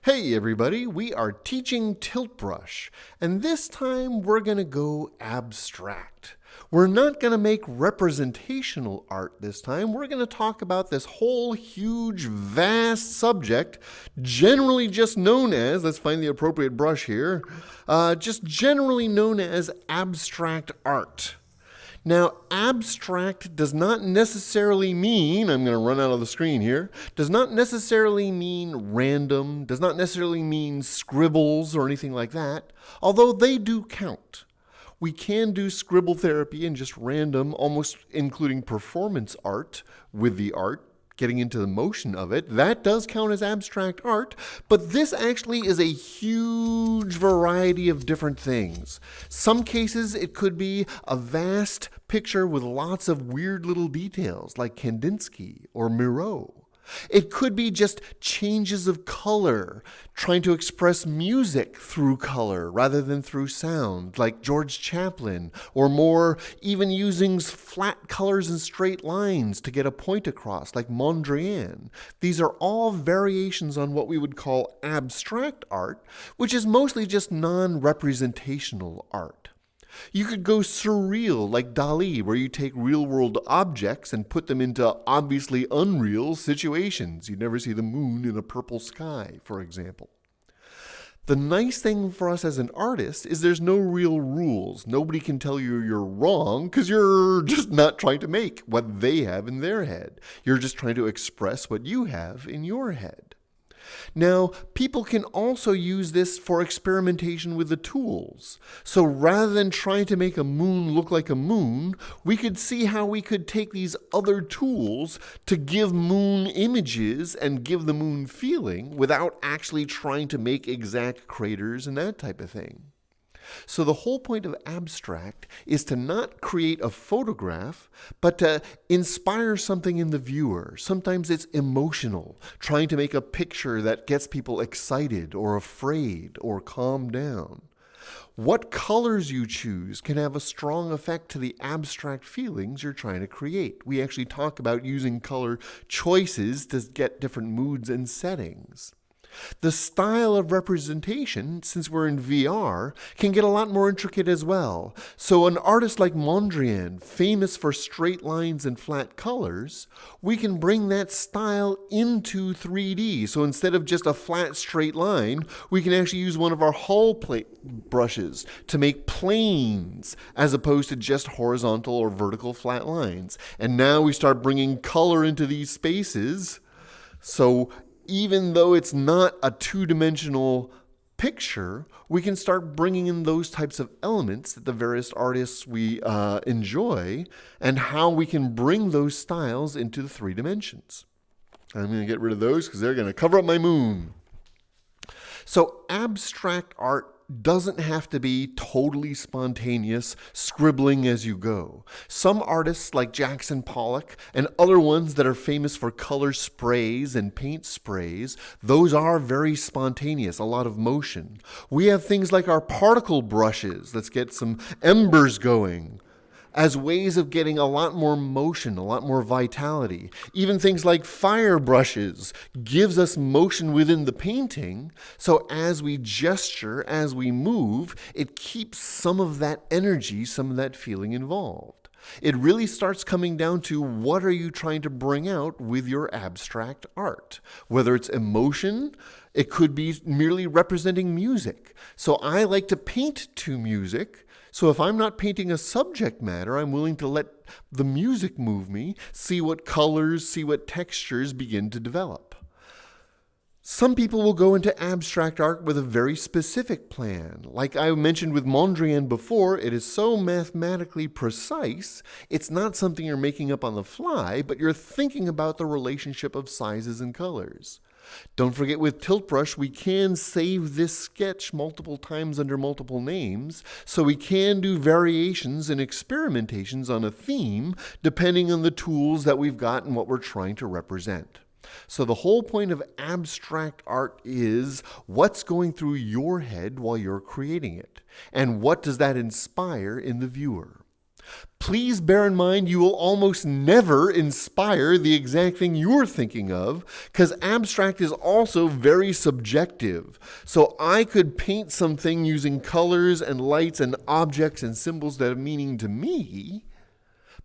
Hey everybody, we are teaching Tilt Brush, and this time we're going to go abstract. We're not going to make representational art this time. We're going to talk about this whole huge, vast subject, generally just known as, let's find the appropriate brush here, just generally known as abstract art. Now, abstract does not necessarily mean, I'm going to run out of the screen here, does not necessarily mean random, does not necessarily mean scribbles or anything like that, although they do count. We can do scribble therapy and just random, almost including performance art with the art, getting into the motion of it. That does count as abstract art, but this actually is a huge variety of different things. Some cases it could be a vast picture with lots of weird little details like Kandinsky or Miro. It could be just changes of color, trying to express music through color rather than through sound, like George Chaplin, or more even using flat colors and straight lines to get a point across, like Mondrian. These are all variations on what we would call abstract art, which is mostly just non-representational art. You could go surreal like Dali, where you take real-world objects and put them into obviously unreal situations. You'd never see the moon in a purple sky, for example. The nice thing for us as an artist is there's no real rules. Nobody can tell you you're wrong because you're just not trying to make what they have in their head. You're just trying to express what you have in your head. Now, people can also use this for experimentation with the tools. So rather than trying to make a moon look like a moon, we could see how we could take these other tools to give moon images and give the moon feeling without actually trying to make exact craters and that type of thing. So the whole point of abstract is to not create a photograph, but to inspire something in the viewer. Sometimes it's emotional, trying to make a picture that gets people excited or afraid or calmed down. What colors you choose can have a strong effect to the abstract feelings you're trying to create. We actually talk about using color choices to get different moods and settings. The style of representation, since we're in VR, can get a lot more intricate as well. So an artist like Mondrian, famous for straight lines and flat colors, we can bring that style into 3D. So instead of just a flat straight line, we can actually use one of our hull plate brushes to make planes as opposed to just horizontal or vertical flat lines. And now we start bringing color into these spaces. So even though it's not a two-dimensional picture, we can start bringing in those types of elements that the various artists we enjoy and how we can bring those styles into the 3 dimensions. I'm going to get rid of those because they're going to cover up my moon. So abstract art doesn't have to be totally spontaneous, scribbling as you go. Some artists like Jackson Pollock and other ones that are famous for color sprays and paint sprays, those are very spontaneous, a lot of motion. We have things like our particle brushes. Let's get some embers going, as ways of getting a lot more motion, a lot more vitality. Even things like fire brushes gives us motion within the painting, so as we gesture, as we move, it keeps some of that energy, some of that feeling involved. It really starts coming down to what are you trying to bring out with your abstract art. Whether it's emotion, it could be merely representing music. So I like to paint to music. So if I'm not painting a subject matter, I'm willing to let the music move me, see what colors, see what textures begin to develop. Some people will go into abstract art with a very specific plan. Like I mentioned with Mondrian before, it is so mathematically precise, it's not something you're making up on the fly, but you're thinking about the relationship of sizes and colors. Don't forget with Tilt Brush, we can save this sketch multiple times under multiple names, so we can do variations and experimentations on a theme depending on the tools that we've got and what we're trying to represent. So the whole point of abstract art is what's going through your head while you're creating it, and what does that inspire in the viewer. Please bear in mind you will almost never inspire the exact thing you're thinking of, because abstract is also very subjective. So I could paint something using colors and lights and objects and symbols that have meaning to me,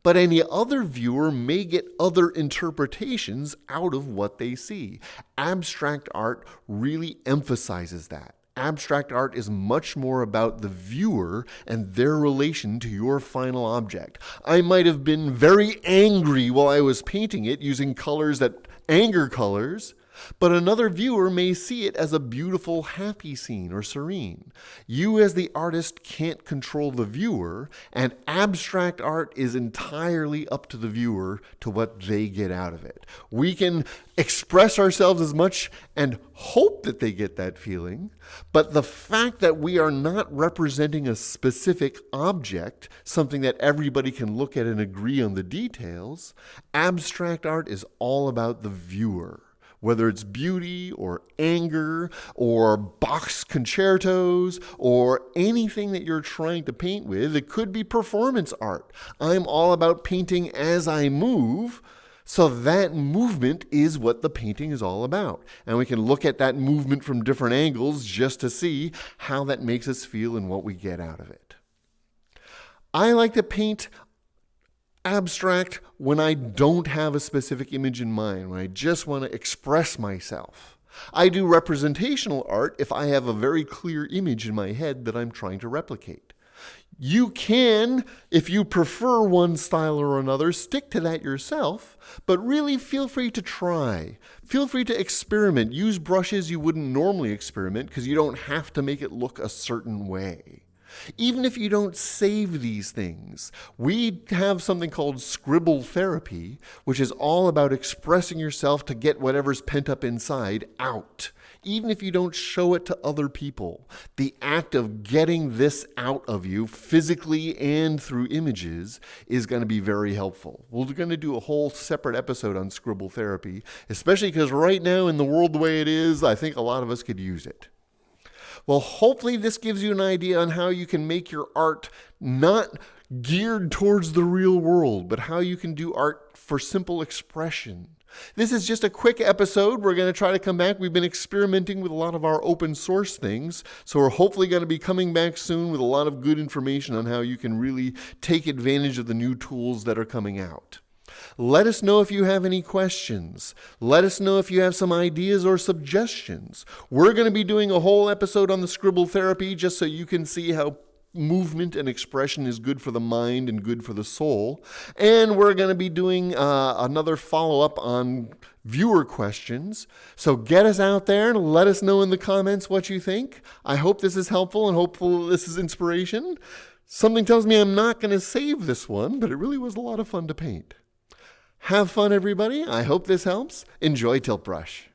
but any other viewer may get other interpretations out of what they see. Abstract art really emphasizes that. Abstract art is much more about the viewer and their relation to your final object. I might have been very angry while I was painting it using colors that anger colors, but another viewer may see it as a beautiful, happy scene or serene. You as the artist can't control the viewer, and abstract art is entirely up to the viewer to what they get out of it. We can express ourselves as much and hope that they get that feeling, but the fact that we are not representing a specific object, something that everybody can look at and agree on the details, abstract art is all about the viewer. Whether it's beauty or anger or Bach's concertos or anything that you're trying to paint with, it could be performance art. I'm all about painting as I move, so that movement is what the painting is all about. And we can look at that movement from different angles just to see how that makes us feel and what we get out of it. I like to paint abstract when I don't have a specific image in mind, when I just want to express myself. I do representational art if I have a very clear image in my head that I'm trying to replicate. You can, if you prefer one style or another, stick to that yourself, but really feel free to try. Feel free to experiment. Use brushes you wouldn't normally experiment because you don't have to make it look a certain way. Even if you don't save these things, we have something called scribble therapy, which is all about expressing yourself to get whatever's pent up inside out. Even if you don't show it to other people, the act of getting this out of you physically and through images is going to be very helpful. We're going to do a whole separate episode on scribble therapy, especially because right now in the world the way it is, I think a lot of us could use it. Well, hopefully this gives you an idea on how you can make your art not geared towards the real world, but how you can do art for simple expression. This is just a quick episode. We're going to try to come back. We've been experimenting with a lot of our open source things, so we're hopefully going to be coming back soon with a lot of good information on how you can really take advantage of the new tools that are coming out. Let us know if you have any questions. Let us know if you have some ideas or suggestions. We're going to be doing a whole episode on the scribble therapy just so you can see how movement and expression is good for the mind and good for the soul. And we're going to be doing another follow-up on viewer questions. So get us out there and let us know in the comments what you think. I hope this is helpful and hopefully this is inspiration. Something tells me I'm not going to save this one, but it really was a lot of fun to paint. Have fun, everybody. I hope this helps. Enjoy Tilt Brush.